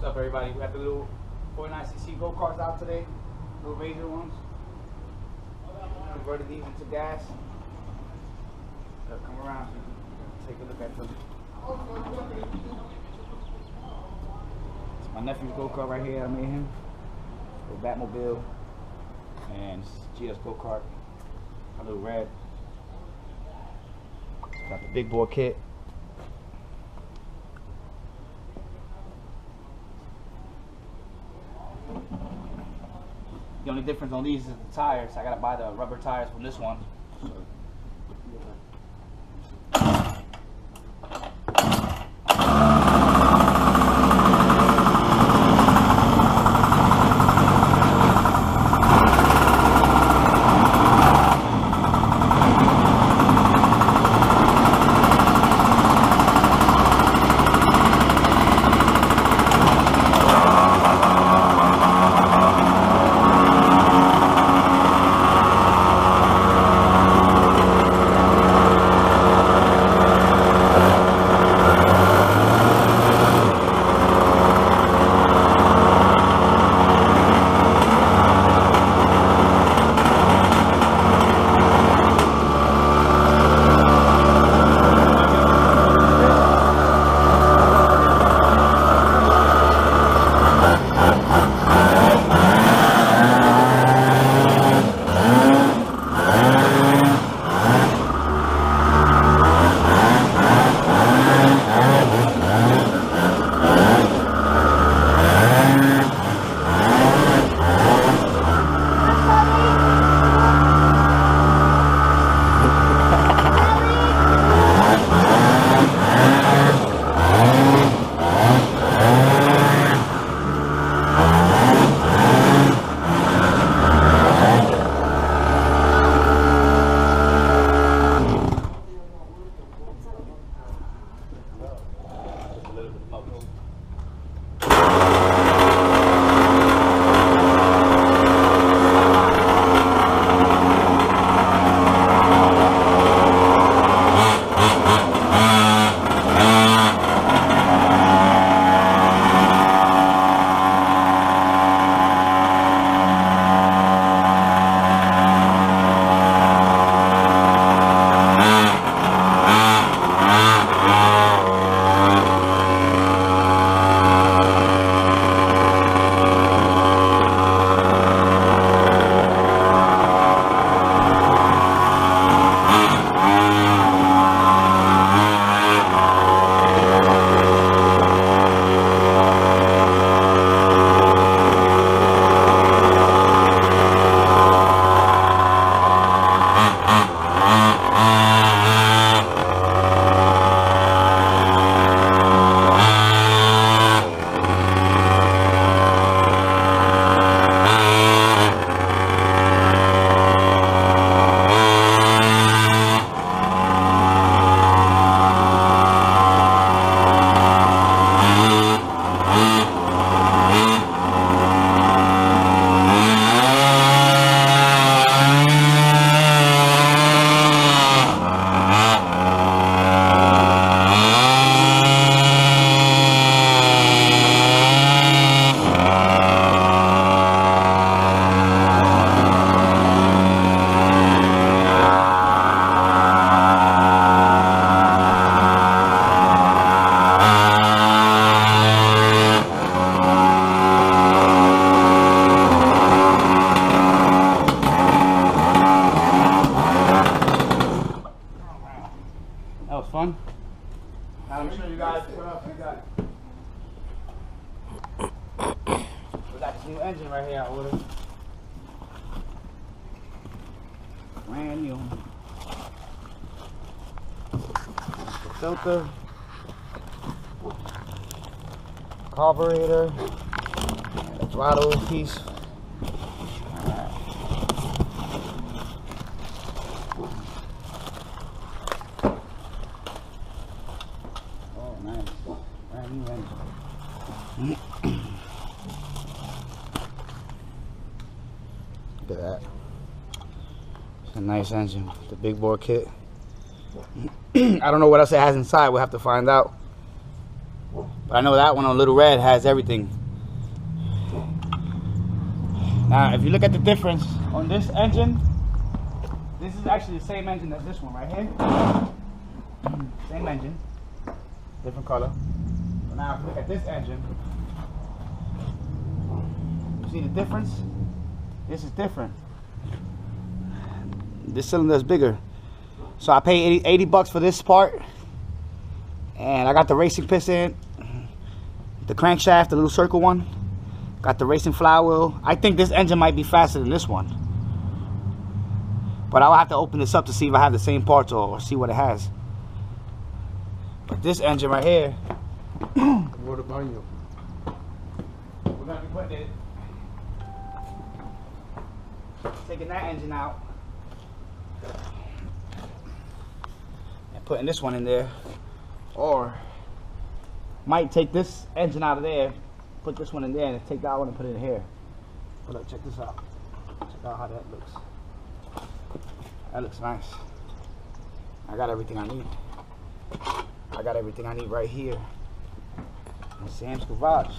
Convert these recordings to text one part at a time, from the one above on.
up, everybody? We got the little 49cc go-karts out today, little Razor ones. Converted these into gas. Come around so you can take a look at them. It's my nephew's go-kart right here. I made him. Little Batmobile. And GS go-kart. A little red. Got the big bore kit. The only difference on these is the tires. I gotta buy the rubber tires from this one. So, fun. Now let me show you guys what else we got. We got this new engine right here I ordered. Brand new. Filter. Carburetor. And the throttle piece. Look at that. It's a nice engine. The big bore kit. I don't know what else it has inside. We'll have to find out. But I know that one on Little Red has everything. Now, if you look at the difference on this engine, this is actually the same engine as this one right here. Same engine, different color. But now, if you look at this engine, you see the difference? This is different. This cylinder is bigger. So I paid 80 bucks for this part. And I got the racing piston, the crankshaft, the little circle one. Got the racing flywheel. I think this engine might be faster than this one. But I'll have to open this up to see if I have the same parts or see what it has. But this engine right here. What about you? We're gonna be putting it, taking that engine out and putting this one in there, or might take this engine out of there, put this one in there, and take that one and put it in here. But look, check this out. Check out how that looks. That looks nice. I got everything I need. I got everything I need right here in Sam's garage.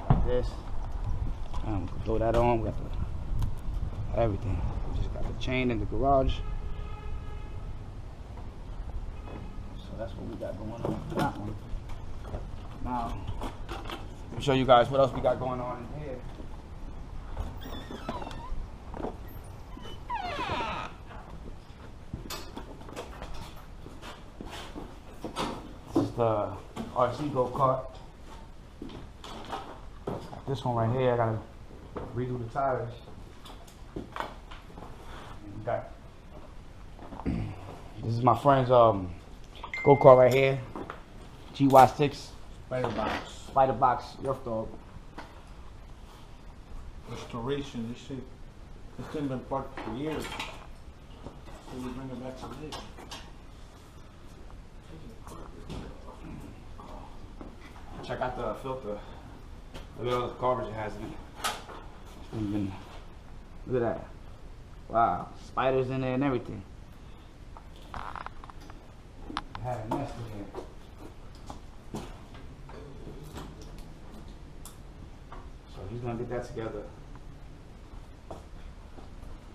Like this. Throw that on. We got everything. We just got the chain in the garage. So that's what we got going on with that one. Now, let me show you guys what else we got going on in here. This is the RC go-kart. This one right here, I gotta redo the tires. We got, this is my friend's go-kart right here. GY6 Spider Box Earth Dog. Restoration, this shit. It's been parked for years. So we bring it back to life. Check out the filter. Look at all the garbage it has in it. Look at that. Wow, spiders in there and everything. It had a nest in here. So he's gonna get that together.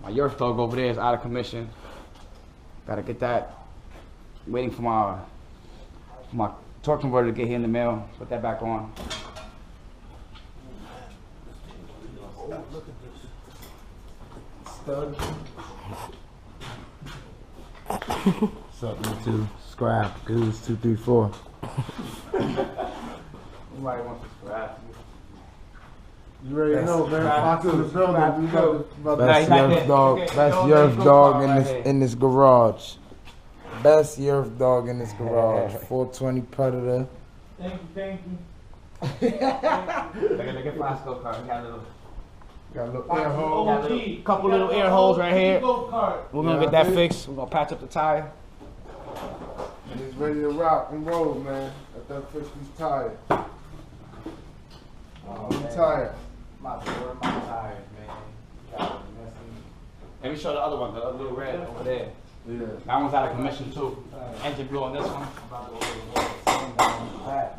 My Earth Dog over there is out of commission. Gotta get that. Waiting for my torque converter to get here in the mail. Put that back on. Oh, look at this. Stud. What's up, YouTube? Scrap, Goose 234. Somebody wants to scrap. You ready to know, man? Scrap Fox in the Goose, building. Scrap We Goose. about Best Nah, Yerf dog, okay, best don't Yerf go dog far in right this here. in this garage. Best Yerf dog in this garage. 420 Predator. Thank you. Look at Fosco car. We got a little, Got a little air hole. got a little, couple little air holes right here. We're gonna get that fixed. We're gonna patch up the tire. And it's ready to rock and roll, man. Let that fish be tired. Be tired. I'm about to order my tires, man. Let me show the other one, the other little red over there. Yeah. That one's out of commission too. Engine blew on this one.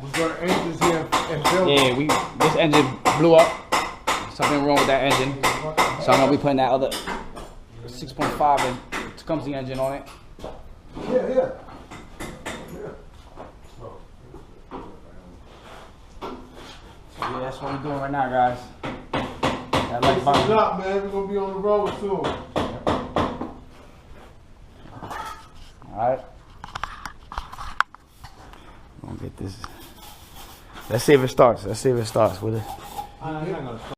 We're going to engines here and build. Yeah, this engine blew up. Something wrong with that engine. So I'm gonna be putting that other 6.5 in Tecumseh engine on it. Yeah. Yeah, that's what we're doing right now, guys. That like Listen button. up, man. We're going to be on the road soon. Alright. Gonna get this. Let's see if it starts. Let's see if it starts with it. I'm not gonna